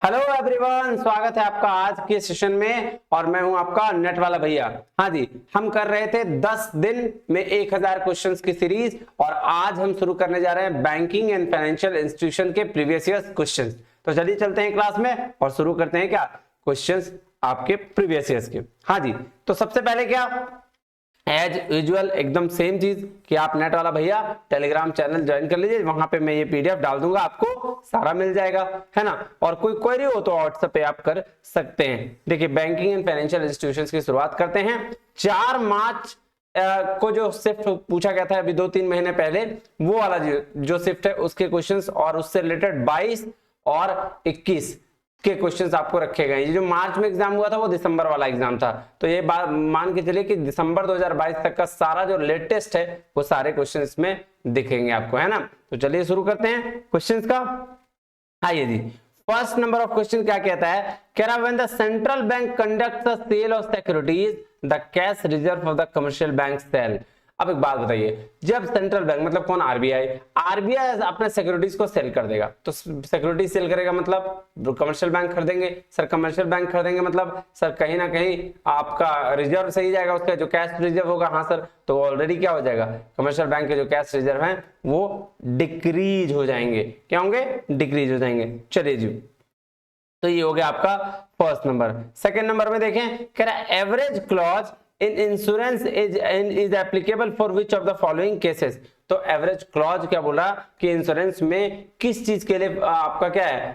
Hello everyone, स्वागत है आपका आज के सेशन में। और मैं हूं आपका नेट वाला भैया। हाँ जी, हम कर रहे थे 10 दिन में 1000 क्वेश्चंस की सीरीज और आज हम शुरू करने जा रहे हैं बैंकिंग एंड फाइनेंशियल इंस्टीट्यूशन के प्रीवियस ईयर क्वेश्चंस। तो चलिए चलते हैं क्लास में और शुरू करते हैं क्या क्वेश्चंस आपके प्रीवियस ईयर्स के। हाँ जी, तो सबसे पहले क्या एज यूजुअल एकदम सेम चीज कि आप नेट वाला भैया टेलीग्राम चैनल ज्वाइन कर लीजिए, वहां पे मैं ये पीडीएफ डाल दूंगा, आपको सारा मिल जाएगा, है ना। और कोई क्वेरी हो तो व्हाट्सएप पे आप कर सकते हैं। देखिए बैंकिंग एंड फाइनेंशियल इंस्टीट्यूशंस की शुरुआत करते हैं। 4 मार्च को जो शिफ्ट पूछा गया था अभी 2-3 महीने पहले, वो वाला जो शिफ्ट है उसके क्वेश्चंस और उससे रिलेटेड 22 और 21 के क्वेश्चंस आपको रखे गए। ये जो मार्च में एग्जाम हुआ था वो दिसंबर वाला एग्जाम था, तो ये बात मान के चलिए कि दिसंबर 2022 तक का सारा जो लेटेस्ट है वो सारे क्वेश्चन इसमें दिखेंगे आपको, है ना। तो चलिए शुरू करते हैं क्वेश्चंस का। आइए जी, फर्स्ट नंबर ऑफ क्वेश्चन क्या कहता है, कह रहा when the central bank conducts the sale of securities the cash reserve of the commercial bank sale. अब एक बात बताइए, जब सेंट्रल बैंक मतलब कौन, आरबीआई अपने सिक्योरिटीज को सेल कर देगा, तो सिक्योरिटी सेल करेगा मतलब कमर्शियल बैंक खरीदेंगे। सर कमर्शियल बैंक खरीदेंगे मतलब सर कहीं ना कहीं आपका रिजर्व सही जाएगा, उसका जो कैश रिजर्व होगा। हाँ सर, तो ऑलरेडी क्या हो जाएगा, कमर्शियल बैंक के जो कैश रिजर्व है वो डिक्रीज हो जाएंगे। क्या होंगे, डिक्रीज हो जाएंगे। चलिए जी, तो ये हो गया आपका फर्स्ट नंबर। सेकेंड नंबर में देखें, कह रहा है average clause in insurance is applicable for which of the following cases. तो एवरेज क्लॉज क्या बोला कि इंश्योरेंस में किस चीज के लिए आपका क्या है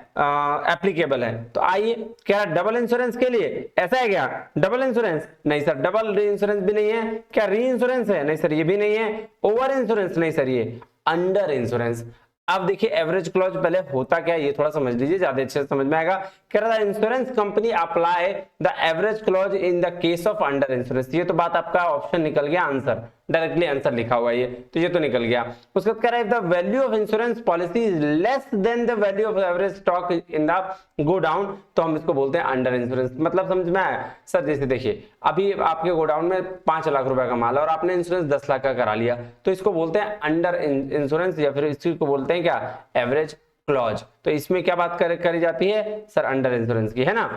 एप्लीकेबल है। तो आइए, क्या डबल इंश्योरेंस के लिए, ऐसा है क्या, डबल इंश्योरेंस नहीं सर, डबल इंश्योरेंस भी नहीं है। क्या री इंश्योरेंस है, नहीं सर ये भी नहीं है। ओवर इंश्योरेंस नहीं सर, ये अंडर इंश्योरेंस। अब देखिए एवरेज क्लॉज पहले होता क्या है ये थोड़ा समझ लीजिए, ज्यादा अच्छे से समझ में आएगा। कह रहा था insurance company apply the average clause in the case of under insurance. ये तो बात आपका ऑप्शन निकल गया, आंसर डायरेक्टली आंसर लिखा हुआ है ये, तो ये तो निकल गया। उसके बाद कह रहा है the value of insurance policy is less than the value of average stock in the go down, तो हम इसको बोलते हैं अंडर इंश्योरेंस। मतलब समझ में आया सर। जैसे देखिए अभी आपके गोडाउन में 5 लाख रुपए का माल है और आपने इंश्योरेंस 10 लाख का करा लिया, तो इसको बोलते हैं अंडर इंश्योरेंस या फिर इसी को बोलते हैं क्या, एवरेज क्लॉज। तो इसमें क्या बात करी जाती है सर, अंडर इंश्योरेंस की, है ना।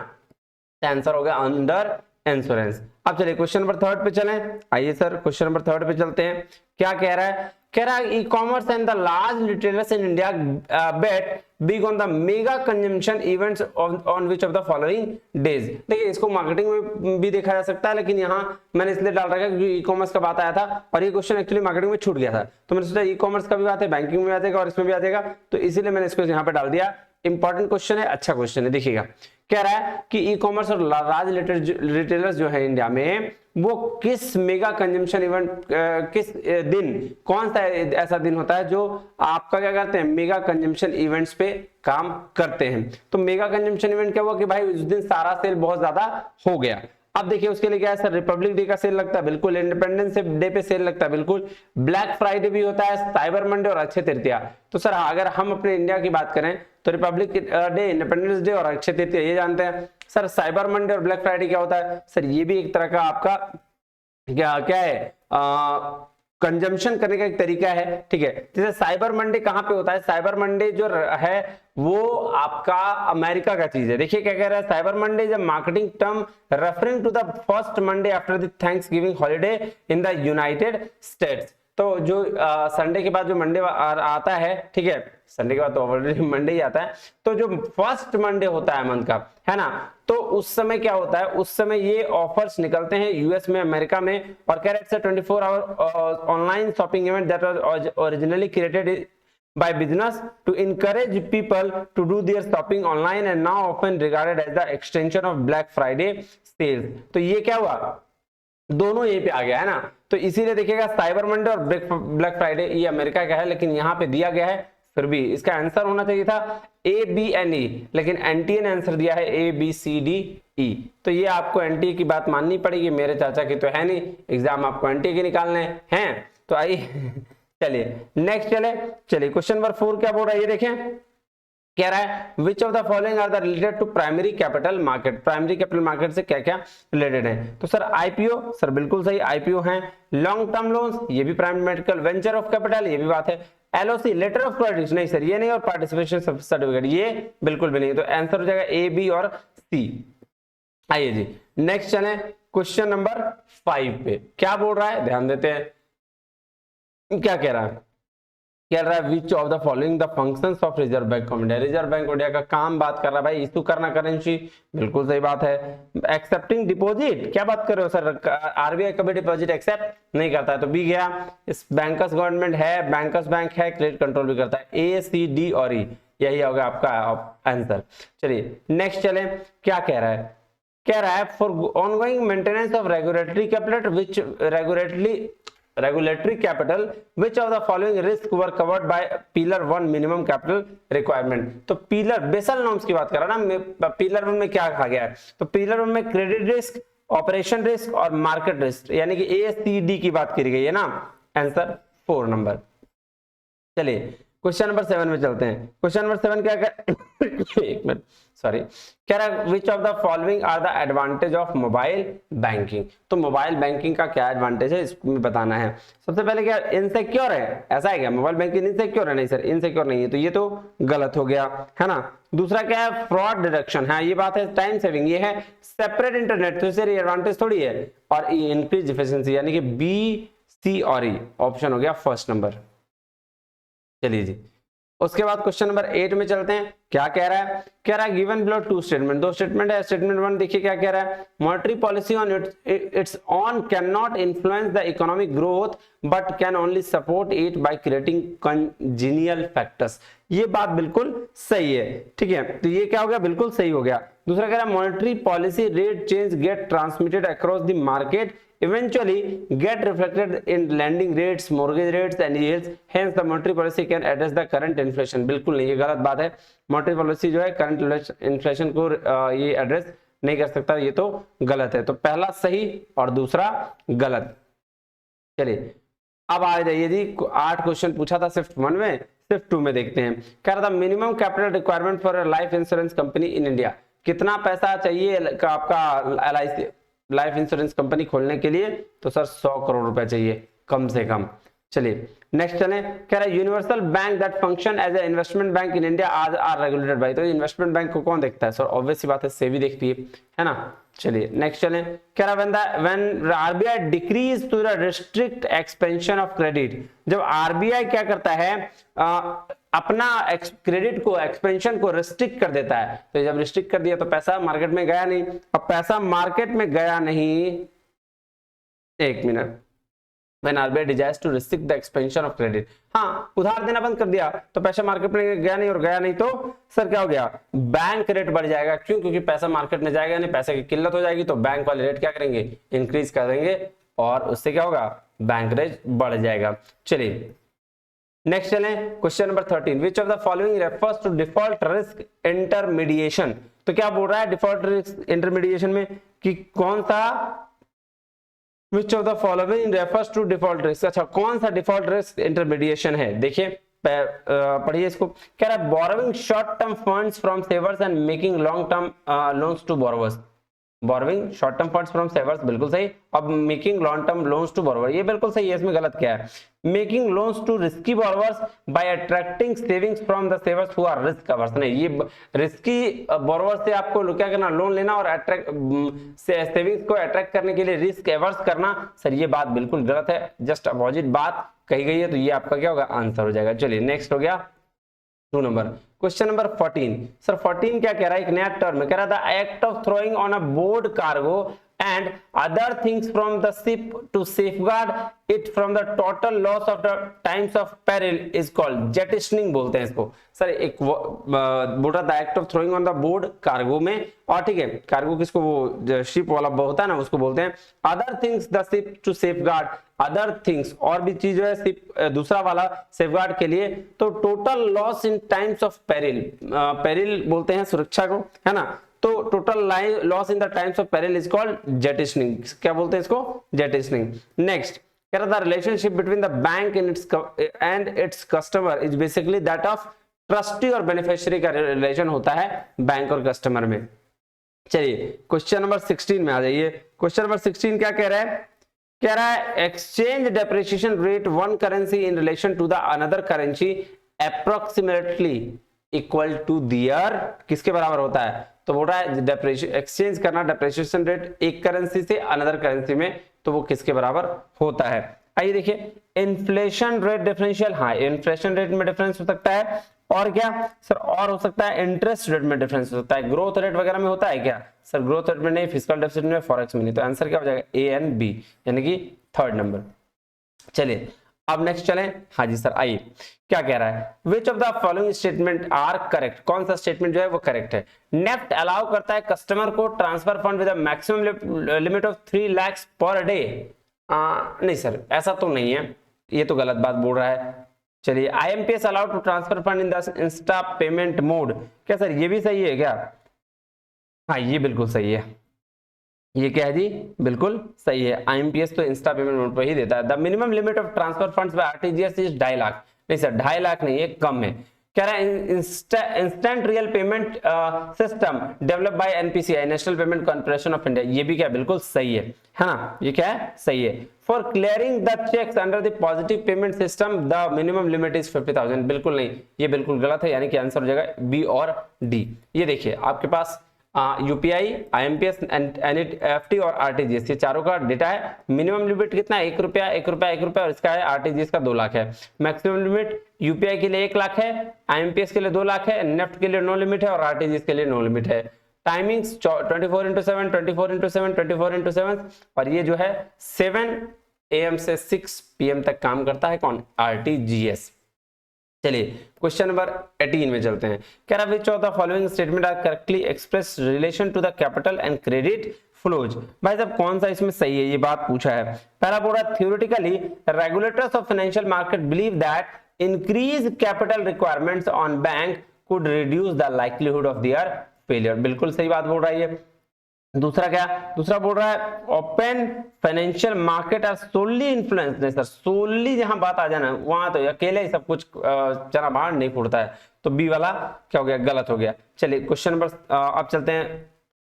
आंसर हो गया अंडर इंश्योरेंस। अब चलिए क्वेश्चन नंबर 3 पे चलें। आइए सर क्वेश्चन नंबर 3 पे चलते हैं। क्या कह रहा है, कह रहा है e commerce and the large retailers in India bet big on the mega consumption events on which of the following days. देखिए इसको मार्केटिंग में भी देखा जा सकता है, लेकिन यहाँ मैंने इसलिए डाल रखा है क्योंकि ई कॉमर्स का बात आया था और ये क्वेश्चन एक्चुअली मार्केटिंग में छूट गया था, तो मैंने सोचा ई कॉमर्स का भी बात है, बैंकिंग में आ जाएगा और इसमें भी आ जाएगा, तो इसीलिए मैंने इसको यहाँ पे डाल दिया। इंपॉर्टेंट क्वेश्चन है, अच्छा क्वेश्चन है। देखिएगा कह रहा है कि ई कॉमर्स और लार्ज रिटेलर्स जो है इंडिया में वो किस मेगा कंजम्पशन इवेंट किस दिन, कौन सा ऐसा दिन होता है जो आपका क्या करते हैं, मेगा कंजम्पशन इवेंट्स पे काम करते हैं। तो मेगा कंजम्पशन इवेंट क्या हुआ कि भाई उस दिन सारा सेल बहुत ज्यादा हो गया। अब देखिए उसके लिए क्या है सर, रिपब्लिक डे का सेल लगता है, बिल्कुल। इंडिपेंडेंस डे पे सेल लगता है, बिल्कुल। ब्लैक फ्राइडे भी होता है, साइबर मंडे और अक्षय तृतीया। तो सर अगर हम अपने इंडिया की बात करें तो रिपब्लिक डे, इंडिपेंडेंस डे और अक्षय तृतीया ये जानते हैं। सर साइबर मंडे और ब्लैक फ्राइडे क्या होता है सर, ये भी एक तरह का आपका क्या है कंजम्पशन करने का एक तरीका है, ठीक है। जैसे साइबर मंडे कहां पे होता है, साइबर मंडे जो है वो आपका अमेरिका का चीज है। देखिए क्या कह रहा है, cyber Monday is a marketing term referring to the first Monday after the Thanksgiving holiday in the United States. तो जो संडे के बाद जो मंडे आता है, ठीक है, संडे के बाद तो ऑलरेडी मंडे ही आता है, तो जो फर्स्ट मंडे होता है मंथ का, है ना, तो उस समय क्या होता है, उस समय ये ऑफर्स निकलते हैं यूएस में, अमेरिका में। और कह रहे हैं 24 hour online shopping event that was originally created by business to encourage people to do their shopping online and now often regarded as the extension of Black Friday sales। तो ये क्या हुआ, दोनों यहीं पे आ गया, है ना। तो इसीलिए देखिएगा साइबर मंडे और ब्लैक फ्राइडे ये अमेरिका का है, लेकिन यहाँ पे दिया गया है, फिर भी इसका आंसर होना चाहिए था ए बी एन ई, लेकिन एनटीए ने आंसर दिया है A B C D E. तो ये आपको एनटीए की बात माननी पड़ेगी, मेरे चाचा की तो है नहीं, एग्जाम आपको एनटीए के निकालने हैं। तो आइए चलिए नेक्स्ट चलिए क्वेश्चन नंबर 4 क्या बोल रहा है ये देखें। कह रहा है which of the following are the related to primary capital market. Primary capital market से क्या क्या रिलेटेड है, तो सर आईपीओ, सर बिल्कुल सही, आईपीओ है। लॉन्ग टर्म लोन्स, ये भी primary medical, venture of capital, ये भी बात है। एलओसी लेटर ऑफ क्रेडिट नहीं सर ये नहीं, और पार्टिसिपेशन सर्टिफिकेट ये बिल्कुल भी नहीं, तो आंसर हो जाएगा ए, बी और सी। आइए जी नेक्स्ट चलें क्वेश्चन नंबर 5 पे। क्या बोल रहा है ध्यान देते हैं, क्या कह रहा है, कह रहा है which of the following the functions of reserve Bank of India. Reserve Bank of India का काम बात कर रहा है भाई, इशू करना करेंसी, बिल्कुल सही बात है। एक्सेप्टिंग डिपॉजिट, क्या बात कर रहे हो सर, आरबीआई कभी डिपॉजिट एक्सेप्ट नहीं करता है, तो बी गया। इस बैंकर्स गवर्नमेंट है, बैंकर्स बैंक है, क्रेडिट कंट्रोल भी करता है, ए, सी, डी और ई, यही होगा आपका आंसर। चलिए नेक्स्ट चले, क्या कह रहा है, कह रहा है for ongoing maintenance of regulatory capital which regulatory capital which of the following risk were covered by pillar 1 minimum capital requirement। तो पिलर बेसल नॉर्म्स की बात कर रहा ना, पिलर 1 में क्या कहा गया है, तो पिलर 1 में क्रेडिट रिस्क, ऑपरेशन रिस्क और मार्केट रिस्क, यानी कि ए, सी, डी की बात करी गई है ना, आंसर 4 नंबर। चलिए क्वेश्चन नंबर 7 में चलते हैं। क्वेश्चन नंबर 7 क्या एक मिनट सॉरी, कह रहा है which of the following are the advantage of mobile banking. तो मोबाइल बैंकिंग का क्या एडवांटेज है इसमें बताना है। सबसे पहले क्या इनसिक्योर है, ऐसा है क्या मोबाइल बैंकिंग इनसिक्योर है, नहीं सर इनसिक्योर नहीं है, तो ये तो गलत हो गया है ना। दूसरा क्या है फ्रॉड डिडक्शन, हाँ ये बात है। टाइम सेविंग ये है। सेपरेट इंटरनेट तो इससे एडवांटेज थोड़ी है। और इंक्रीज एफिशिएंसी यानी कि बी, सी और ई, ऑप्शन हो गया फर्स्ट नंबर। चलिए जी उसके बाद क्वेश्चन नंबर 8 में चलते हैं। क्या कह रहा है, कह रहा है गिवन बिलो 2 स्टेटमेंट, 2 स्टेटमेंट है। स्टेटमेंट 1 देखिए क्या कह रहा है, monetary policy on it's on can not influence the economic growth but can only support it by creating congenial factors. ये बात बिल्कुल सही है, ठीक है, तो ये क्या हो गया, बिल्कुल सही हो गया। दूसरा कह रहा है monetary policy rate change get transmitted across the market eventually get reflected in lending rates, mortgage rates and yields, hence the monetary policy can address the current inflation। बिल्कुल नहीं, ये गलत बात है। मॉनेटरी पॉलिसी जो है करंट इन्फ्लेशन को ये एड्रेस नहीं कर सकता, ये तो गलत है। तो पहला सही और दूसरा गलत। चलिए अब आ जाइए जी, 8 क्वेश्चन पूछा था सिर्फ 1 में, सिर्फ 2 में देखते हैं। कह रहा था minimum capital requirement for life insurance company in India, कितना पैसा चाहिए आपका LIC लाइफ इंश्योरेंस कंपनी खोलने के लिए, तो सर 100 करोड़ रुपए चाहिए कम से कम। चलिए नेक्स्ट चलें। कह रहा है universal bank that function as a investment bank in India are regulated by. तो इन्वेस्टमेंट बैंक को कौन देखता है सर, ऑब्वियस सी बात है सेबी देखती है ना। चलिए नेक्स्ट चलें। कह रहा है when RBI decrease to the restrict expansion of credit, जब आरबीआई क्या करता है अपना क्रेडिट को एक्सपेंशन को रिस्ट्रिक्ट कर देता है, तो जब रिस्ट्रिक्ट कर दिया तो पैसा मार्केट में गया नहीं। अब पैसा मार्केट में गया नहीं, एक minute, when RBI desires to restrict the expansion of credit, हाँ उधार देना बंद कर दिया तो पैसा मार्केट में गया नहीं, और गया नहीं तो सर क्या हो गया, बैंक रेट बढ़ जाएगा। क्यों, क्योंकि पैसा मार्केट में जाएगा नहीं, पैसे की किल्लत हो जाएगी, तो बैंक वाले रेट क्या करेंगे, इंक्रीज कर देंगे, और उससे क्या होगा, बैंक रेट बढ़ जाएगा। चलिए नेक्स्ट चलें, question number 13, which of the following refers to default risk intermediation. तो क्या बोल रहा है डिफॉल्ट रिस्क इंटरमीडिएशन में कि कौन सा, which of the following refers to default risk, अच्छा कौन सा डिफॉल्ट रिस्क इंटरमीडिएशन है। देखिए पढ़िए इसको। कह रहा है borrowing short term funds from savers and making long term loans to borrowers. Borrowing short term funds from savers बिल्कुल सही, अब making long term loans to borrower ये बिल्कुल सही है। इसमें गलत क्या है, making loans to risky borrowers by attracting savings from the savers who are risk averse. नहीं, ये रिस्की बोरोवर से आपको क्या करना, लोन लेना और अट्रैक्ट सेविंग्स को अट्रैक्ट करने के लिए रिस्क एवर्स करना, सर ये बात बिल्कुल गलत है, जस्ट अपोजिट बात कही गई है, तो ये आपका क्या होगा, आंसर हो जाएगा। चलिए नेक्स्ट हो गया 2 नंबर। क्वेश्चन नंबर 14, सर 14 क्या कह रहा है, एक नया टर्म कह रहा था, act of throwing on a board cargo and other things from the ship to safeguard it from the total loss of the times of peril is called jettisoning बोलते हैं इसको। सर एक बोल रहा था act of throwing on the board cargo में, और ठीक है कार्गो किसको, वो शिप वाला होता है ना, उसको बोलते हैं। Other things the ship to safeguard, other things और भी चीज है शिप दूसरा वाला सेफगार्ड के लिए, तो total loss in times of peril, peril बोलते हैं सुरक्षा को, है ना, तो total loss in the times of peril is called jettisoning. क्या बोलते हैं इसको, जेटिसनिंग। नेक्स्ट कह रहा था relationship between the bank and its customer is basically that of trustee और बेनिफिशियरी का रिलेशन होता है बैंक और कस्टमर में। चलिए क्वेश्चन नंबर 16 में आ जाइए। क्वेश्चन नंबर 16 क्या कह रहा है, कह रहा है exchange depreciation rate one currency in relation to the another currency approximately equal to there, किसके बराबर होता है? तो बोल रहा है एक्सचेंज करना डेप्रिसिएशन रेट एक करेंसी से अनदर करेंसी में, तो वो किसके बराबर होता है? आइए देखिए, इन्फ्लेशन रेट डिफरेंशियल, हाँ इन्फ्लेशन रेट में डिफरेंस हो सकता है, और क्या सर? और हो सकता है इंटरेस्ट रेट में डिफरेंस हो सकता है, ग्रोथ रेट वगैरह में होता है क्या सर? ग्रोथ रेट में नहीं, फिस्कल डेफिसिट में, फॉरेक्स में नहीं। तो आंसर क्या हो जाएगा? ए एंड बी, यानी कि थर्ड नंबर। चलिए अब नेक्स्ट चलें। हाँ जी सर, आइए क्या कह रहा है? Which of the following statement are correct? कौन सा स्टेटमेंट जो है वो करेक्ट है? नेफ्ट अलाउ करता है कस्टमर को transfer fund with maximum limit of 3 lakh per day. नहीं सर, ऐसा तो नहीं है, ये तो गलत बात बोल रहा है। चलिए, IMPS allowed to transfer fund in the insta payment mode, क्या सर ये भी सही है क्या? हाँ ये बिल्कुल सही है, ये क्या है जी? बिल्कुल सही है। IMPS तो इंस्टा पेमेंट मोड पर ही देता है। The minimum limit of transfer funds by RTGS is 2.5 lakh. नहीं सर 2.5 लाख नहीं, ये कम है। कह रहा है instant real payment system develop by NPCI, national payment corporation of India, ये भी क्या बिल्कुल सही है ना? ये क्या है? सही है। For clearing the cheques under the positive payment system the minimum limit is 50,000, बिल्कुल नहीं, ये बिल्कुल गलत है, यानी कि आंसर हो जाएगा बी और डी। ये देखिए आपके पास UPI, IMPS, NEFT और RTGS, ये चारों का डेटा है। मिनिमम लिमिट कितना है? 1 रुपया, 1 रुपया, 1 रुपया, और इसका है RTGS का 2 लाख है। मैक्सिमम लिमिट UPI के लिए 1 लाख है, IMPS के लिए 2 लाख है, नेफ्ट के लिए नो लिमिट है और RTGS के लिए नो लिमिट है। टाइमिंग्स 24x7, 24x7, 24x7, और ये जो है 7 AM से 6 PM तक काम करता है। कौन? RTGS। चलिए क्वेश्चन नंबर 18 में चलते हैं। कह रहा which of the following statement are correctly express relation to the capital and credit flows. भाई साहब कौन सा इसमें सही है, ये बात पूछा है। पहला बोल रहा theoretically regulators of financial market believe that increase capital requirements on bank could reduce the likelihood of their failure, बिल्कुल सही बात बोल रहा है ये। दूसरा क्या? दूसरा बोल रहा है open financial market are सोनली influence. नहीं सर, सोनली जहां बात आ जाना वहां तो अकेले ही सब कुछ चना बाहर नहीं फूटता है, तो बी वाला क्या हो गया? गलत हो गया। चलिए क्वेश्चन नंबर अब चलते हैं,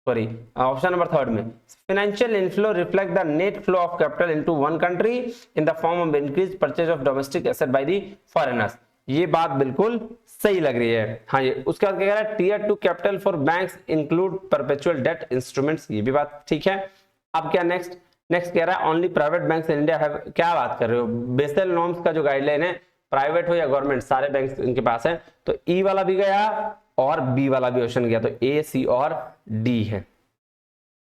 सॉरी ऑप्शन नंबर 3 में। Financial inflow reflect the net flow of capital into one country in the form of increase purchase of domestic asset by the foreigners, ये बात बिल्कुल सही लग रही है। हाँ ये उसके बाद क्या कह रहा है? Tier 2 capital for banks include perpetual debt instruments, ये भी बात ठीक है। अब क्या नेक्स्ट कह रहा है only private banks in India have, क्या बात कर रहे हो? बेसल नॉर्म्स का जो गाइडलाइन है, प्राइवेट हो या गवर्नमेंट, सारे बैंक इनके पास है। तो ई वाला भी गया और बी वाला भी ऑप्शन गया, तो ए, सी और डी है।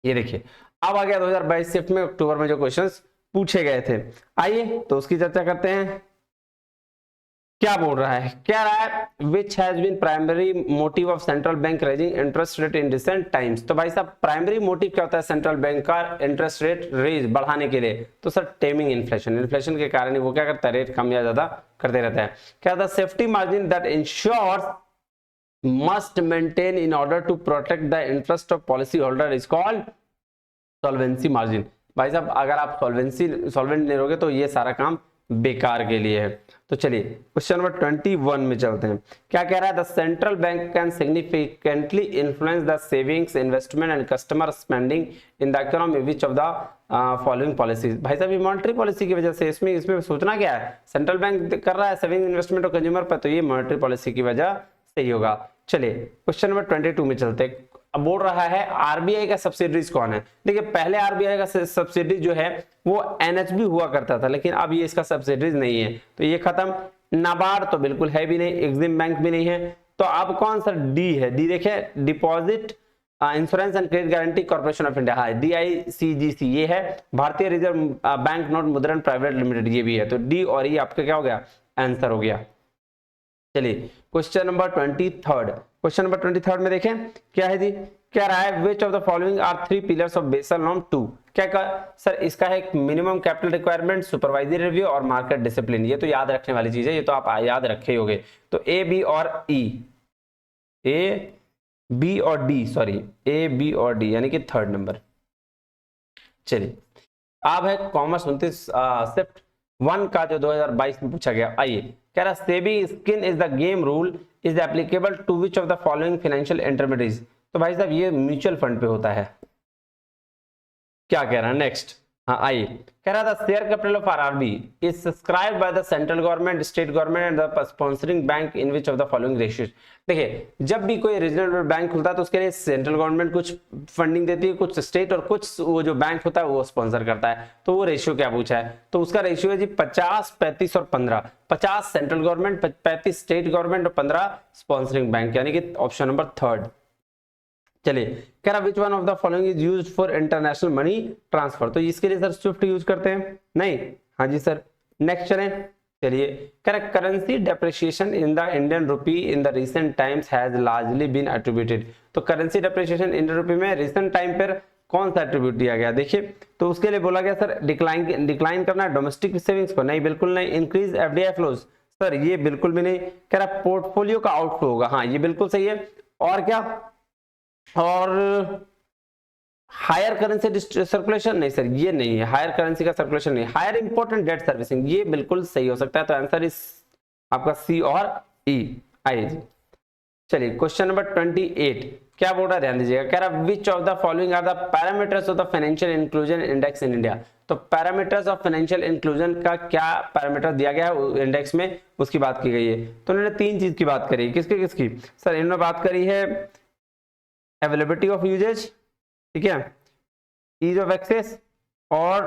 ये देखिए अब आ गया 2022 शिफ्ट में अक्टूबर में जो क्वेश्चंस पूछे गए थे, आइए तो उसकी चर्चा करते हैं। क्या बोल रहा है? कह रहा है which has been primary motive of central bank raising interest rate in recent times. तो भाई साहब प्राइमरी मोटिव क्या होता है सेंट्रल बैंक का इंटरेस्ट रेट रेज बढ़ाने के लिए? तो सर टेमिंग इन्फ्लेशन, इन्फ्लेशन के कारण वो क्या करता है? रेट कम या ज्यादा करते रहता है। क्या था? Safety margin that insurers must maintain in order to protect the interest of policy holder is called solvency margin. भाई साहब अगर आप सॉल्वेंट नहीं रहोगे तो ये सारा काम बेकार के लिए है। तो चलिए क्वेश्चन नंबर 21 में चलते हैं। क्या कह रहा है? The central bank can significantly influence the savings, investment and customer spending in the economy which of the following policies. भाई साहब ये मॉनेटरी पॉलिसी की वजह से, इसमें सोचना क्या है? सेंट्रल बैंक कर रहा है सेविंग, इन्वेस्टमेंट और कंज्यूमर पर, तो ये मॉनेटरी पॉलिसी की वजह से ही होगा। चलिए क्वेश्चन नंबर 22 में चलते हैं। अब बोल रहा है आरबीआई का सब्सिडीज कौन है? देखिए पहले आरबीआई का सब्सिडीज जो है वो एनएचबी हुआ करता था, लेकिन अब ये इसका सब्सिडीज नहीं है, तो ये खत्म। नाबार्ड तो बिल्कुल है भी नहीं, एग्जिम बैंक भी नहीं है, तो अब कौन सा? डी है। डी देखे deposit insurance and credit guarantee corporation of India, हाँ DICGC ये है। भारतीय रिजर्व बैंक नोट मुद्रण प्राइवेट लिमिटेड ये भी है। तो डी और ये आपका क्या हो गया? आंसर हो गया। चलिए क्वेश्चन नंबर 23 में देखें क्या है जी। क्या रहा है? Which of the following are 3 pillars of Basel norm 2। क्या का सर? इसका है minimum capital requirement, supervisory review और मार्केट डिसिप्लिन। ये तो याद रखने वाली चीज है, ये तो आप याद रखे होंगे। तो ए, बी और ई, ए, बी और डी, सॉरी ए, बी और डी, यानी कि 3rd नंबर। चलिए अब है कॉमर्स 29 शिफ्ट 1 का जो 2022 में पूछा गया। आइए कह रहा SEBI skin is the game rule is applicable to which of the following financial intermediates. तो भाई साहब ये म्यूचुअल फंड पे होता है। क्या कह रहा है नेक्स्ट? हाँ आइए, कह रहा था share capital of RRB is subscribed by the central government, state government and the sponsoring bank in which of the following ratios. देखिए, जब भी कोई रीजनल बैंक खुलता है तो उसके लिए सेंट्रल गवर्नमेंट कुछ फंडिंग देती है, कुछ स्टेट, और कुछ वो जो बैंक होता है वो स्पॉन्सर करता है। तो वो रेशियो क्या पूछा है, तो उसका रेशियो है जी 50, 35 और 15। 50 सेंट्रल गवर्नमेंट, 35 स्टेट गवर्नमेंट और 15 स्पॉन्सरिंग बैंक, यानी कि ऑप्शन नंबर थर्ड। चलिए, कह रहा which one of the following is used for international money transfer, तो इसके लिए सर स्विफ्ट यूज करते हैं नहीं? हाँ जी सर। नेक्स्ट चलें, चलिए, कह रहा currency depreciation in the Indian rupee in the recent times has largely been attributed, तो करेंसी डेप्रिसिएशन इंडियन रुपी में रिसेंट टाइम पर कौन सा एट्रीब्यूट दिया गया? देखिए, तो उसके लिए बोला गया सर डिक्लाइन करना डोमेस्टिक सेविंग्स को, नहीं बिल्कुल नहीं। इंक्रीज एफडीआई फ्लोज, सर ये बिल्कुल भी नहीं। कह रहा पोर्टफोलियो का आउटफ्लो होगा, हाँ ये बिल्कुल सही है। और क्या? और हायर करेंसी सर्कुलेशन, नहीं सर ये नहीं है, हायर करेंसी का सर्कुलेशन नहीं। हायर इंपोर्टेंट डेट सर्विसिंग, ये बिल्कुल सही हो सकता है, तो आंसर इस आपका सी और ई। आइए चलिए, क्वेश्चन नंबर 28 क्या बोल रहा है, ध्यान दीजिएगा। कह रहा which of the following are the parameters of the financial inclusion index in India, तो पैरामीटर्स ऑफ फाइनेंशियल इंक्लूजन का क्या पैरामीटर दिया गया है इंडेक्स में, उसकी बात की गई है। तो उन्होंने तीन चीज की बात करी, किसकी किसकी सर? इन्होंने बात करी है अवेलेबिलिटी ऑफ यूजेज, ठीक है, ईज ऑफ एक्सेस और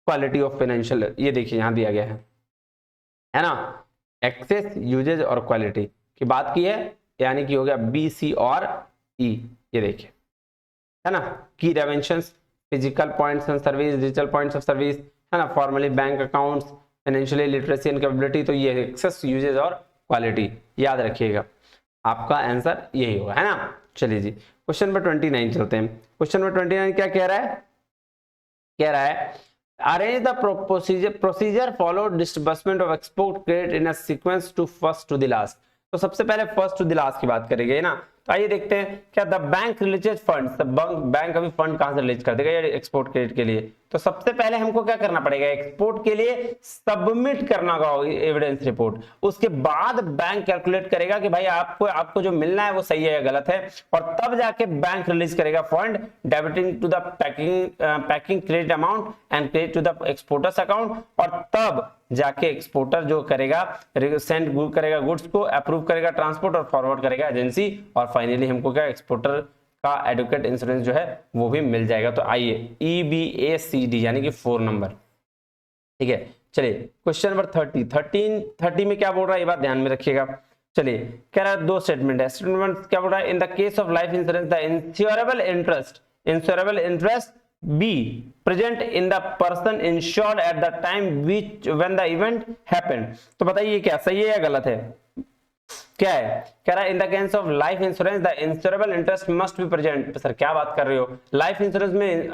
क्वालिटी ऑफ फाइनेंशियल। ये देखिए यहां दिया गया है ना, एक्सेस, यूजेज और क्वालिटी की बात की है, यानी कि हो गया बी, सी और ई। ये देखिए है ना, की dimensions, physical points of service, digital points of service, है ना, formally bank accounts, financially literacy and capability. तो ये एक्सेस, यूजेज और क्वालिटी, याद रखिएगा, आपका आंसर यही होगा, है ना। चलिए जी, क्वेश्चन नंबर 29 चलते हैं। क्वेश्चन नंबर 29 क्या कह रहा है? कह रहा है arrange the procedure follow disbursement of export credit in a sequence to first to the last. तो सबसे पहले फर्स्ट टू द लास्ट की बात करेंगे ना, तो आइए देखते हैं क्या the bank releases fund, bank अभी फंड कहां से रिलीज कर देगा एक्सपोर्ट क्रेडिट के लिए। तो सबसे पहले हमको क्या करना पड़ेगा, एक्सपोर्ट के लिए सबमिट करना होगा एविडेंस रिपोर्ट। उसके बाद बैंक कैलकुलेट करेगा कि भाई आपको जो मिलना है वो सही है या गलत है, और तब जाके बैंक रिलीज करेगा fund debiting to the packing credit amount and credit to the exporter's account, और तब जाके एक्सपोर्टर जो करेगा सेंड करेगा गुड्स को, अप्रूव करेगा ट्रांसपोर्ट और फॉरवर्ड करेगा एजेंसी, और फाइनली हमको क्या एक्सपोर्टर का एडवोकेट इंश्योरेंस जो है वो भी मिल जाएगा। तो आइए EBACD यानी कि 4 नंबर, ठीक है। चलिए क्वेश्चन नंबर 30 में क्या बोल रहा है, ये बात ध्यान में रखिएगा। चलिए, कह रहा है दो स्टेटमेंट है। स्टेटमेंट क्या बोल रहा है, in the case of life insurance the insurable interest be present in the person insured at the time which when the event happened. तो बताइए क्या सही है या गलत है? क्या है? कह रहा है in the case of life insurance the insurable interest must be present. Sir क्या बात कर रहे हो, लाइफ इंश्योरेंस में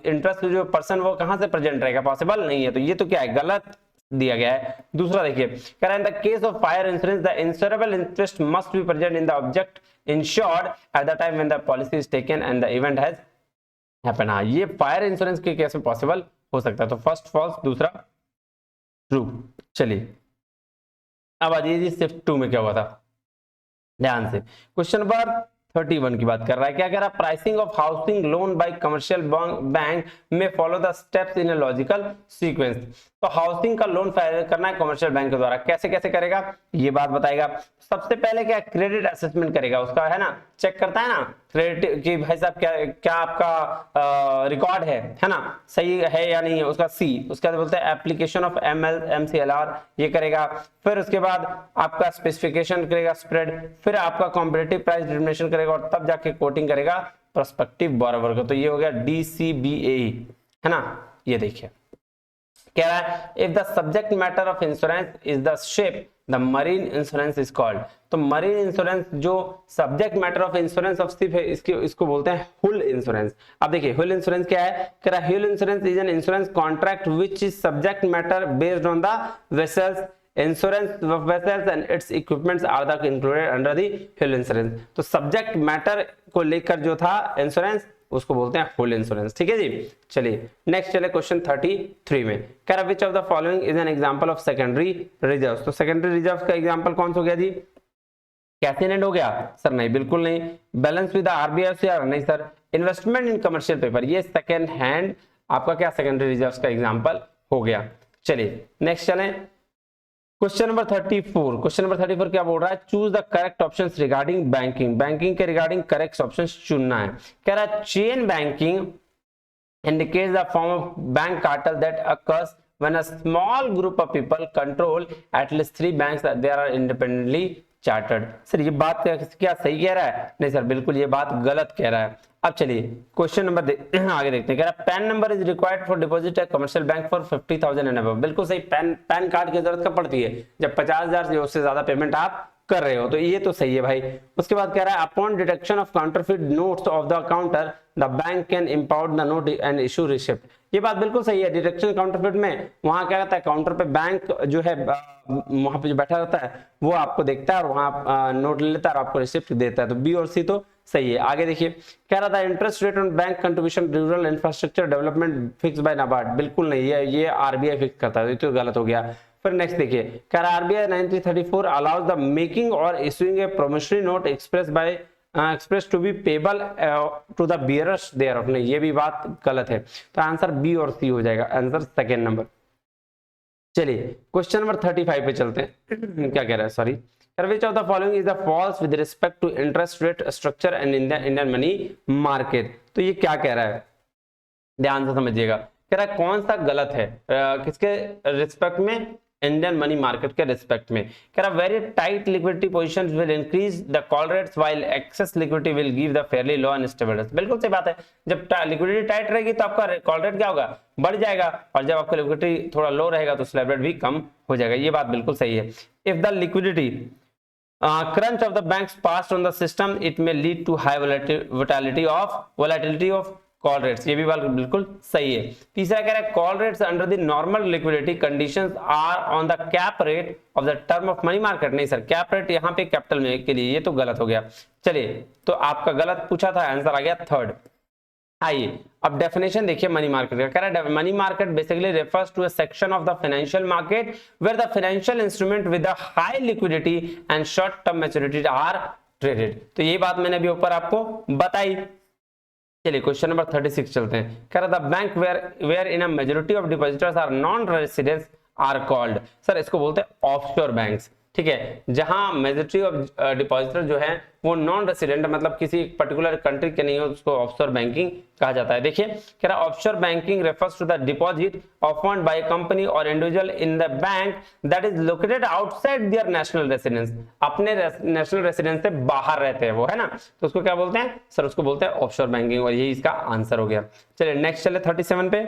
इंटरेस्ट जो पर्सन वो कहां से प्रेजेंट रहेगा, पॉसिबल नहीं है। तो ये तो क्या है, गलत दिया गया है। दूसरा देखिए, कह रहा है in the case of fire insurance the insurable interest must be present in the object insured at the time when the policy is taken and the event has happened. हाँ, ये फायर इंश्योरेंस के case में possible हो सकता है। तो first false, दूसरा true. चलिए अब आ जाइए शिफ्ट 2 में क्या हुआ था, ध्यान से। क्वेश्चन नंबर 31 की बात कर रहा है। क्या कह रहा है, pricing of housing loan by commercial bank में follow the steps in a logical sequence. तो हाउसिंग का लोन करना है कमर्शियल बैंक के द्वारा, कैसे कैसे करेगा ये बात बताएगा। सबसे पहले क्या क्रेडिट असेसमेंट करेगा उसका, है ना, चेक करता है ना क्रेडिट कि भाई साहब क्या आपका रिकॉर्ड है ना, सही है या नहीं है, उसका सी। उसके बाद बोलते हैं एप्लीकेशन ऑफ MCLR, ये करेगा। फिर उसके बाद आपका स्पेसिफिकेशन करेगा स्प्रेड, फिर आपका कॉम्पिटिटिव प्राइस डिटरमिनेशन करेगा, और तब जाके कोटिंग करेगा प्रोस्पेक्टिव बोरोवर को। तो ये हो गया DCBAE, है ना। ये देखिए कह रहा है if the subject matter of insurance is the ship the marine insurance is called. तो मरीन इंश्योरेंस जो subject matter of insurance of ship है, इसको बोलते हैं हुल इंश्योरेंस। अब देखिए हुल इंश्योरेंस क्या है, कह रहा है hull insurance is an insurance contract which is subject matter based on the vessels insurance of vessels and its equipments are the included under the hull insurance. तो सब्जेक्ट मैटर को लेकर जो था इंश्योरेंस उसको बोलते हैं हुल इंश्योरेंस, ठीक है जी। चलिए नेक्स्ट चले क्वेश्चन 33 में। कह रहा which of the following is an example of secondary reserves. तो सेकेंडरी रिजर्व्स का एग्जांपल कौन सा हो गया जी, कैश इन हो गया सर, नहीं बिल्कुल नहीं। बैलेंस विद RBI, नहीं sir. Investment in commercial paper, ये सेकेंड हैंड आपका क्या सेकेंडरी रिजर्व्स का एग्जांपल हो गया। चलिए नेक्स्ट चलें, क्वेश्चन नंबर 34। क्वेश्चन नंबर 34 क्या बोल रहा है, choose the correct options regarding banking. Banking के रिगार्डिंग करेक्ट ऑप्शंस चुनना है। कह रहा है chain banking indicates the form of bank cartel that occurs when a small group of people control at least 3 banks that they are independently chartered। Sir ये बात क्या सही कह रहा है? नहीं सर, बिल्कुल ये बात गलत कह रहा है। अब चलिए क्वेश्चन नंबर आगे देखते हैं। कह रहा है pan number is required for deposit eight commercial bank for 50,000 and above. बिल्कुल सही, पैन कार्ड की जरूरत कब पड़ती है? जब 50,000 से उससे ज्यादा पेमेंट आप कर रहे हो, तो ये तो सही है भाई। उसके बाद कह रहा है upon detection of counterfeit notes of the counter the bank can impound the note and issue receipt. ये बात बिल्कुल सही है। डिटेक्शन काउंटरफिट में वहां क्या रहता है, काउंटर पे बैंक जो है वहां पे जो बैठा रहता है वो आपको देखता है और वहां नोट ले लेता है और आपको रिसिप्ट देता है। तो बी और सी तो सही है। आगे देखिए, कह रहा था interest rate on bank contribution rural infrastructure development fix by NABARD. बिल्कुल नहीं है, ये आरबीआई फिक्स करता है, तो गलत हो गया। फिर नेक्स्ट देखिए, कह रहा RBI 9334 allows the making or issuing a promissory note express to be payable to the bearers thereof. नहीं, ये भी बात गलत है, तो आंसर बी और सी हो जाएगा, आंसर सेकेंड नंबर। चलिए क्वेश्चन नंबर 35 पे चलते हैं। क्या कह रहा है, sorry, which of the following is the false with respect to interest rate structure and Indian money market। तो ये क्या कह रहा है, ध्यान से समझिएगा। कह रहा है कौन सा गलत है, किसके रिस्पेक्ट में? इंडियन मनी मार्केट के रिस्पेक्ट में। कह रहा very tight liquidity positions will increase the call rates while access liquidity will give the Fairlie low and stable rates. बिल्कुल सही बात है। जब लिक्विडिटी टाइट रहेगी तो आपका कॉल रेट क्या होगा, बढ़ जाएगा, और जब आपका लिक्विडिटी थोड़ा लो रहेगा तो स्लैब रेट भी कम हो जाएगा। ये बात बिल्कुल सही है। If the liquidity crunch of the banks passed on the system, it may lead to high volatility of call rates। ये भी बात बिल्कुल सही है। तीसरा कह रहा है call rates under the normal liquidity conditions are on the cap rate of the term of money market। नहीं सर, cap rate यहाँ पे कैपिटल में के लिए, ये तो गलत हो गया। चलिए, तो आपका गलत पूछा था, आंसर आ गया थर्ड। आइए अब डेफिनेशन देखिए मनी मार्केट का। कह रहा है money market basically refers to a section of the financial market where the financial instrument with the high liquidity and short term maturity are traded. तो ये बात मैंने अभी ऊपर आपको बताई। चलिए क्वेश्चन नंबर 36 चलते हैं। कह रहा था bank where in a majority of depositors are non residents are called. Sir इसको बोलते हैं ऑफशोर बैंक्स। ठीक है, जहां मेजॉरिटी ऑफ डिपॉजिटर जो है वो नॉन रेसिडेंट, मतलब किसी पर्टिकुलर कंट्री के नहीं हो, उसको ऑफशोर बैंकिंग कहा जाता है। देखिए कह रहा offshore banking refers to the deposit of fund by company or individual in the bank that is located outside their national residence. अपने नेशनल रेसिडेंस से बाहर रहते हैं वो, है ना, तो उसको क्या बोलते हैं सर? उसको बोलते हैं ऑफशोर बैंकिंग, और यही इसका आंसर हो गया। चलिए नेक्स्ट चले 37 पे।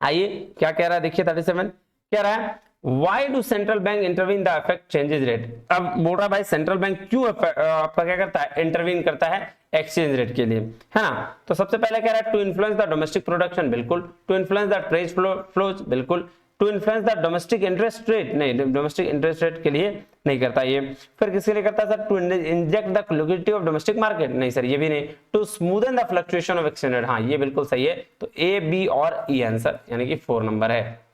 आइए क्या कह रहा है, देखिए 37 कह रहा है Why do central bank intervene the affect changes rate। अब बोल रहा भाई सेंट्रल बैंक क्यों आपका क्या करता है, इंटरवीन करता है एक्सचेंज रेट के लिए, है ना। तो सबसे पहले कह रहा है to influence the domestic production, बिल्कुल। To influence the trade flows, बिल्कुल। To influence the domestic interest rate, नहीं, डोमेस्टिक इंटरेस्ट रेट के लिए नहीं करता ये। फिर किसके लिए करता है sir? To inject the liquidity of domestic market, नहीं सर ये भी नहीं। To smoothen the fluctuation of exchange rate, हाँ ये बिल्कुल सही है। तो ए, बी और ई आंसर, यानी कि 4 नंबर है।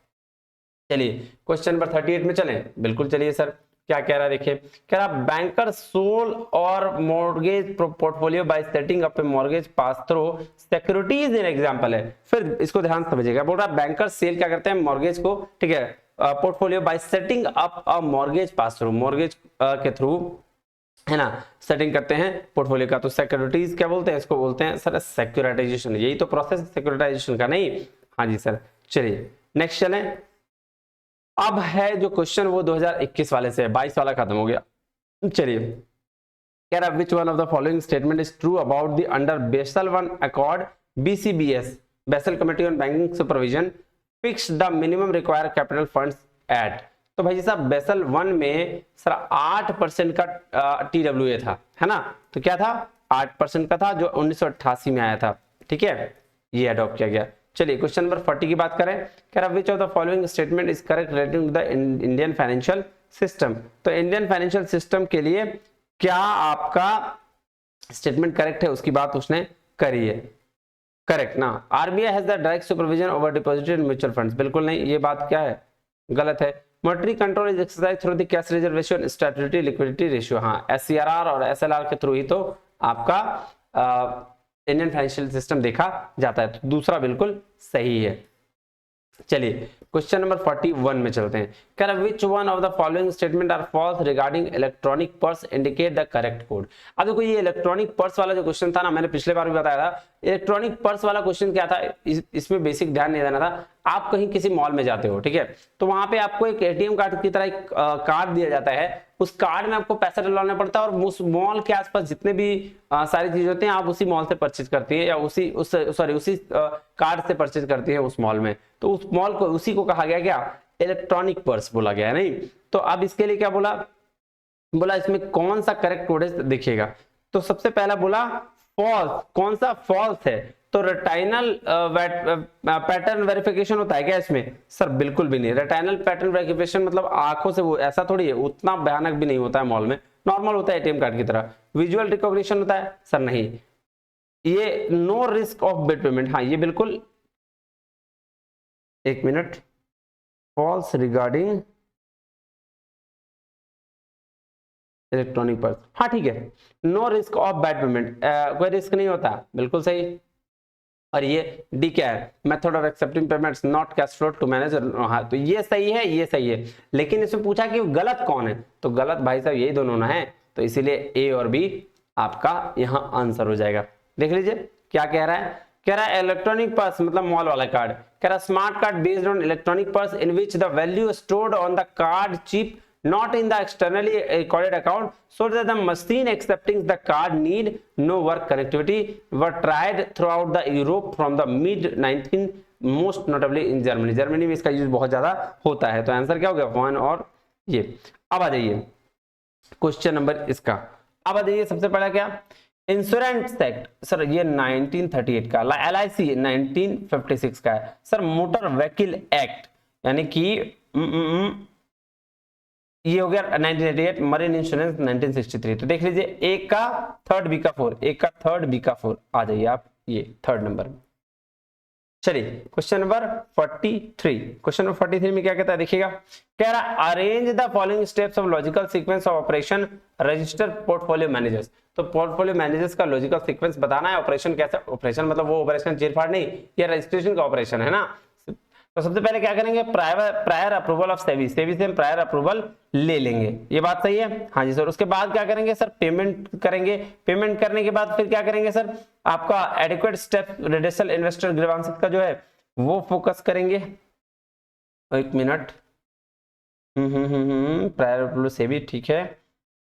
चलिए क्वेश्चन नंबर 38 में चलें, बिल्कुल चलिए सर। क्या कह रहा है देखिए, कह रहा बैंकर सोल और mortgage portfolio bye setting up ए मॉर्गेज पास थ्रू सिक्योरिटीज इन एग्जांपल है। फिर इसको ध्यान से समझिएगा। बोल रहा बैंकर सेल क्या करते हैं, मॉर्गेज को, ठीक है, portfolio bye setting up a mortgage pass through, mortgage के थ्रू, है ना, सेटिंग करते हैं पोर्टफोलियो का। तो सिक्योरिटीज क्या बोलते हैं, इसको बोलते हैं सर सिक्योरिटाइजेशन। यही तो प्रोसेस सिक्योरिटाइजेशन का, नहीं? हाँ जी सर। चलिए नेक्स्ट चलें। अब है जो क्वेश्चन वो 2021 वाले से है, 22 वाला खत्म हो गया। चलिए कह रहा which one of the following statement is true about the under Basel one accord BCBS, Basel committee on banking supervision, fix the minimum required capital funds at. तो भाई साहब बेसल 1 में सर 8% का TWA था, है ना। तो क्या था, 8% का था, जो 1988 में आया था। ठीक है, ये अडॉप्ट किया गया। चलिए क्वेश्चन नंबर 40 की बात करें। कह रहा which of the following statement is correct relating to the Indian financial system. तो इंडियन फाइनेंशियल सिस्टम के लिए क्या आपका स्टेटमेंट करेक्ट है, उसकी बात उसने करी है, करेक्ट ना। RBI has the direct supervision over deposited mutual funds, बिल्कुल नहीं, ये बात क्या है, गलत है। Monetary control is exercise through the cash reserve ratio and statutory liquidity ratio, हाँ SCRR और SLR के थ्रू ही तो आपका इंडियन फाइनेंशियल सिस्टम देखा जाता है। तो दूसरा बिल्कुल सही है। चलिए क्वेश्चन नंबर 41 में चलते हैं। कह रहा which one of the following statement are false regarding electronic purse indicate the correct code. अब देखो ये इलेक्ट्रॉनिक पर्स वाला जो क्वेश्चन था ना, मैंने पिछले बार भी बताया था, इलेक्ट्रॉनिक पर्स वाला क्वेश्चन क्या था, इसमें बेसिक ध्यान नहीं देना था। आप कहीं किसी मॉल में जाते हो, ठीक है, तो वहां पे आपको एक एटीएम कार्ड की तरह एक कार्ड दिया जाता है, उस कार्ड में आपको पैसा डलवाना पड़ता है और उस मॉल के आसपास जितने भी सारी चीजें होती हैं आप उसी मॉल से परचेज करती है या उसी कार्ड से परचेज करती है उस मॉल में। तो उस मॉल को उसी को कहा गया क्या, इलेक्ट्रॉनिक पर्स बोला गया है। नहीं तो अब इसके लिए क्या बोला इसमें कौन सा करेक्ट कोड है देखिएगा। तो सबसे पहला बोला फॉल्स, कौन सा फॉल्स है, तो रेटाइनल पैटर्न वेरिफिकेशन होता है क्या इसमें, सर बिल्कुल भी नहीं। रेटाइनल पैटर्न वेरिफिकेशन मतलब आंखों से, वो ऐसा थोड़ी है, उतना भयानक भी नहीं होता है मॉल में, नॉर्मल होता है एटीएम कार्ड की तरह। विजुअल रिकॉग्निशन होता है, सर नहीं। ये no risk of bit payment, हाँ ये बिल्कुल, एक minute, false regarding electronic purse, हाँ ठीक है, no risk of bad payment, कोई रिस्क नहीं होता, बिल्कुल सही। और ये डी क्या है, method of accepting payments not cash flow to manage, हाँ तो ये सही है, ये सही है। लेकिन इसमें पूछा कि गलत कौन है, तो गलत भाई साहब यही दोनों ना है, तो इसीलिए ए और बी आपका यहां आंसर हो जाएगा। देख लीजिए क्या कह रहा है, कह रहा है इलेक्ट्रॉनिक पर्स मतलब मॉल वाला कार्ड, कह रहा smart card based on electronic purse in which the value stored on the card chip not in the externally recorded account so that the machine accepting the card need no work connectivity were tried throughout the Europe from the mid 19 most notably in Germany। Germany में इसका use बहुत ज्यादा होता है। तो answer क्या हो गया, वन और ये। अब आ जाइए क्वेश्चन नंबर इसका, अब आ जाइए सबसे पहला क्या, इंश्योरेंस एक्ट, सर ये 1938 का, LIC 1956 का है, सर मोटर व्हीकल एक्ट यानी कि ये हो गया 1988, मरीन इंश्योरेंस 1963। तो देख लीजिए एक का थर्ड बी का फोर, एक का थर्ड बी का फोर, आ जाइए आप ये थर्ड नंबर में। चलिए क्वेश्चन नंबर 43, क्वेश्चन नंबर 43 में क्या कहता है देखिएगा, कह रहा arrange the following steps of logical sequence of operation register portfolio managers. तो पोर्टफोलियो मैनेजर्स का लॉजिकल सीक्वेंस बताना है। ऑपरेशन कैसा, ऑपरेशन मतलब वो ऑपरेशन चीरफाड़ नहीं, ये रजिस्ट्रेशन का ऑपरेशन है ना। तो सबसे पहले क्या करेंगे, prior approval of SEBI, SEBI से हम प्रायर अप्रूवल ले लेंगे, ये बात सही है, हाँ जी सर। उसके बाद क्या करेंगे सर, पेमेंट करेंगे, पेमेंट करने के बाद फिर क्या करेंगे सर, आपका adequate step redressal investor grievances का जो है वो फोकस करेंगे। एक मिनट, प्रायर अप्रूवल सेबी ठीक है,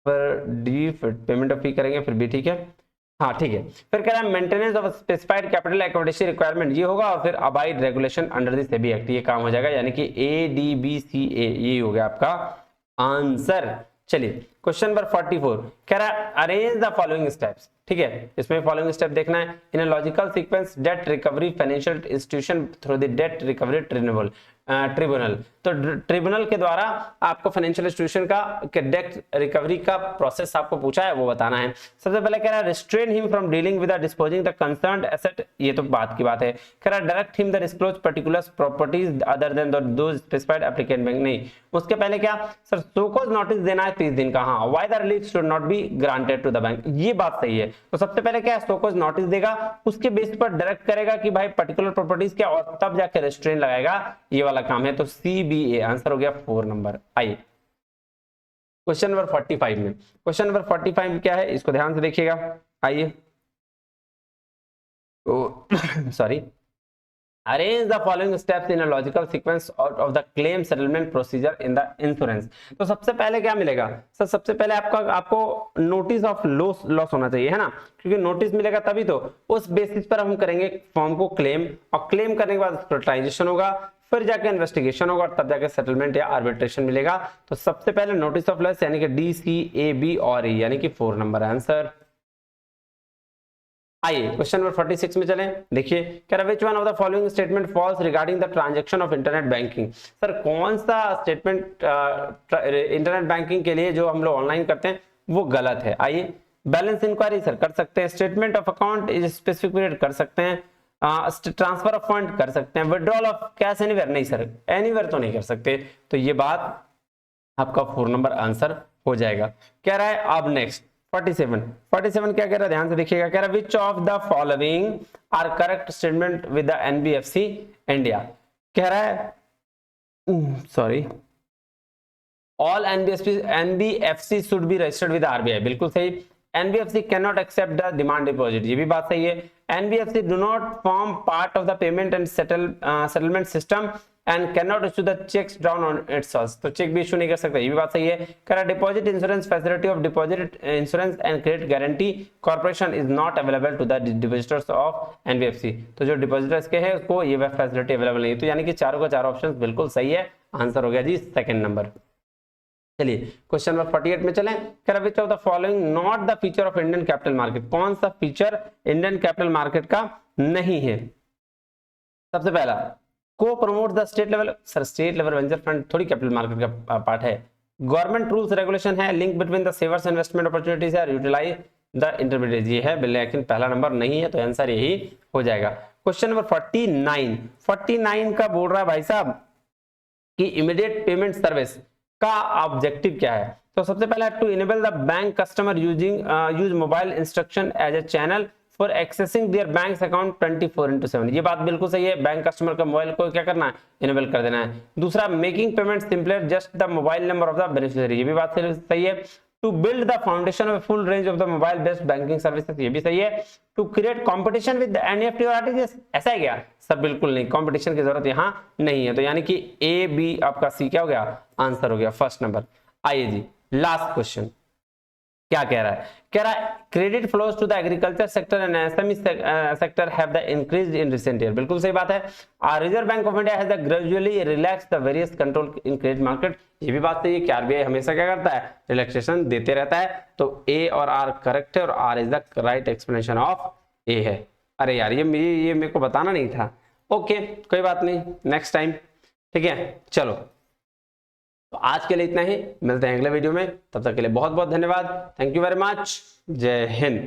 फिर डी फिर पेमेंट ऑफ फी करेंगे, फिर भी ठीक है, हाँ ठीक है। फिर कह रहा है मेंटेनेंस ऑफ स्पेसिफाइड कैपिटल एक्विटेशन रिक्वायरमेंट, ये होगा, और फिर abide regulation under the SEBI act, ये काम हो जाएगा, यानी कि ADBCA ये हो गया आपका आंसर। चलिए क्वेश्चन नंबर 44 कह रहा है अरेंज द फॉलोइंग स्टेप्स, ठीक है, इसमें फॉलोइंग स्टेप देखना है in a logical sequence debt recovery financial institution through the debt recovery tribunal. तो ट्रिब्यूनल के द्वारा आपको फाइनेंशियल इंस्टीट्यूशन का डेट रिकवरी का प्रोसेस आपको पूछा है वो बताना है। सबसे पहले कह रहा है restrain him from dealing with disposing the concerned asset, ये तो बात की बात है। कह रहा है direct him the disclose particular properties other than those specified applicant bank, नहीं उसके पहले क्या सर शोकॉज नोटिस देना है 30 दिन का, हाँ why the relief should not be granted to the bank, ये बात सही है। तो सबसे पहले क्या शोकॉज नोटिस देगा, उसके बेस पर डायरेक्ट करेगा कि भाई पर्टिकुलर प्रॉपर्टीज क्या, और तब जाके रिस्ट्रेन लगाएगा, ये वाला काम है। तो CBA आंसर हो गया 4 नंबर। आइए क्वेश्चन नंबर 45 में, क्वेश्चन नंबर 45 में क्या है इसको ध्यान से देखिएगा, आइए sorry, arrange the following steps in a logical sequence of the claim settlement procedure in the insurance। तो सबसे पहले क्या मिलेगा सर, सबसे पहले आपको नोटिस ऑफ लॉस होना चाहिए, है ना, क्योंकि नोटिस मिलेगा तभी तो उस बेसिस पर हम करेंगे फॉर्म को क्लेम, और क्लेम करने के बाद ट्रांजेक्शन होगा, फिर जाके इन्वेस्टिगेशन होगा, और तब जाके सेटलमेंट या आर्बिट्रेशन मिलेगा। तो सबसे पहले नोटिस ऑफ लॉस यानी कि DCAB और E यानी कि 4 नंबर आंसर। आइए क्वेश्चन नंबर 46 में चलें, देखिए कह रहा which one of the following statement false regarding the transaction of internet banking. Sir कौन सा स्टेटमेंट इंटरनेट बैंकिंग के लिए जो हम लोग ऑनलाइन करते हैं वो गलत है। आइए बैलेंस इंक्वायरी सर कर सकते हैं, statement of account is specific period कर सकते हैं, ट्रांसफर ऑफ फंड कर सकते हैं, विड्रॉल ऑफ कैश एनीवेयर नहीं सर, एनीवेयर तो नहीं कर सकते। तो ये बात आपका 4 नंबर आंसर हो जाएगा। कह रहा है अब नेक्स्ट 47 क्या कह रहा है, ध्यान से देखिएगा, कह रहा है which of the following are correct statement with the NBFC India. कह रहा है sorry, all NBFC should be registered with RBI, बिल्कुल सही। NBFC can not accept the demand deposit, ये भी बात सही है। NBFC do not form part of the payment and settlement system and can not issue the cheques down on itself, तो cheque भी issue नहीं कर सकता, ये भी बात सही है। कह रहा deposit insurance facility of deposit insurance and credit guarantee corporation is not available to the depositors of NBFC, तो जो डिपॉजिटर्स के हैं उसको ये फैसिलिटी अवेलेबल नहीं है। तो यानी कि चारों का चारों ऑप्शन बिल्कुल सही है, आंसर हो गया जी सेकंड नंबर। चलिए क्वेश्चन नंबर 48 में चलें। कह रहा which of the following not the feature of Indian capital market, कौन सा फीचर इंडियन कैपिटल मार्केट का नहीं है। सबसे पहला, को promote the state level, sir state level venture fund थोड़ी कैपिटल मार्केट का पार्ट है। गवर्नमेंट रूल्स रेगुलेशन है, link between the savers investment opportunities है, यूटिलाइज द इंटरमीडिएट, ये है, लेकिन पहला नंबर नहीं है, तो आंसर यही हो जाएगा। क्वेश्चन नंबर 49 का बोल रहा है भाई साहब कि इमीडिएट पेमेंट सर्विस का ऑब्जेक्टिव क्या है। तो सबसे पहला, to enable the bank customer use mobile instruction as a channel for accessing their bank account 24/7, ये बात बिल्कुल सही है, बैंक कस्टमर का मोबाइल को क्या करना है, इनेबल कर देना है। दूसरा, making payment simpler just the mobile number of the beneficiary, ये भी बात सही है। To build the foundation of full range of the mobile based banking services, ये भी सही है। To create competition with NEFT और आरटीजीएस, ऐसा है क्या, सब बिल्कुल नहीं, कंपटीशन की जरूरत यहां नहीं है, तो यानी कि ए बी आपका सी क्या हो गया, आंसर हो गया फर्स्ट नंबर। आइए जी लास्ट क्वेश्चन क्या कह रहा है, कह रहा है credit flows to the agriculture sector and SME sector have the increased in recent year, बिल्कुल सही बात है। Reserve Bank of India has the gradually relax the various control in credit market, ये भी बात सही है कि आरबीआई हमेशा क्या करता है, रिलैक्सेशन देते रहता है, तो ए और आर करेक्ट है और R is the right explanation of A है। अरे यार ये मेरे को बताना नहीं था, ओके कोई बात नहीं, नेक्स्ट टाइम, ठीक है। चलो तो आज के लिए इतना ही, मिलते हैं अगले वीडियो में, तब तक के लिए बहुत बहुत धन्यवाद, थैंक यू वेरी मच, जय हिंद।